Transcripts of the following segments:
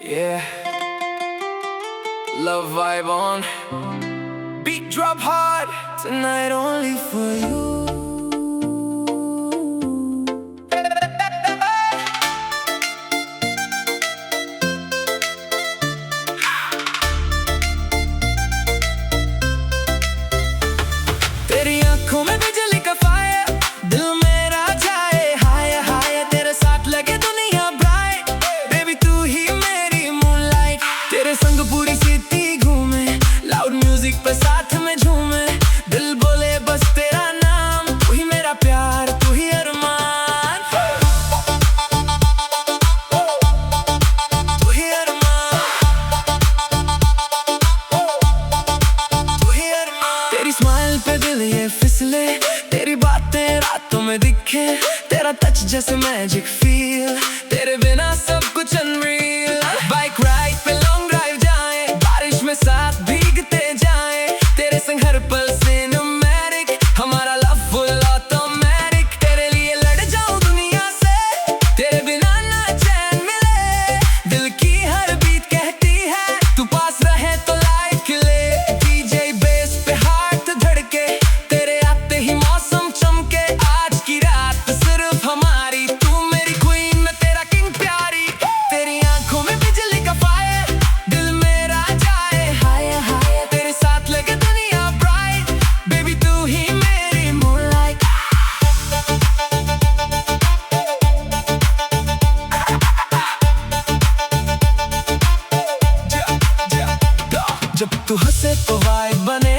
Yeah, love vibe on. Beat drop hard tonight, only for you. तेरी आंखों में बिजली का फायर, दिल मेरा जाए हाय हाय। तेरे साथ लगे दुनिया ब्राइट, बेबी तू ही मेरी मूनलाइट। तेरे संग पूरी सिटी घूमे, लाउड म्यूजिक पे साथ में झूमे। दिल बोले बस तेरा नाम, तू ही मेरा प्यार, तू ही अरमान, तू ही अरमान, तू ही अरमान। तेरी स्माइल पे दिल ये फिसले, तेरी बातें रातों में दिखे। तेरा टच जैसे मैजिक फील, तेरे बिना सब कुछ अनरील। बाइक राइड पे लॉन्ग ड्राइव जाए, बारिश में साथ भीगते जाए। तेरे संग हर पल सिनेमैटिक, हमारा लव फुल ऑटोमेटिक। तेरे लिए लड़ जाऊं दुनिया से, तेरे बिना ना चैन मिले। दिल की हर बीट कहती है, तू पास रहे तो लाइट खिले। डीजे बेस पे हार्ट धड़के, तेरे आते ही मौसम चमके। आज की रात सिर्फ हमारी, तू मेरी क्वीन मैं तेरा किंग प्यारी। तेरी आंखों में बिजली का फायर, दिल मेरा जाए हाय हाय। तेरे साथ लगे दुनिया ब्राइट, बेबी तू ही मेरी मूनलाइट। जब तू हंसे तो वाइब बने,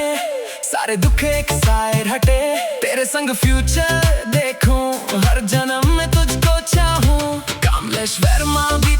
सारे दुख एक साइड हटे। तेरे संग फ्यूचर देखूं, हर जन्म में तुझको चाहूं। कमलेश वर्मा भी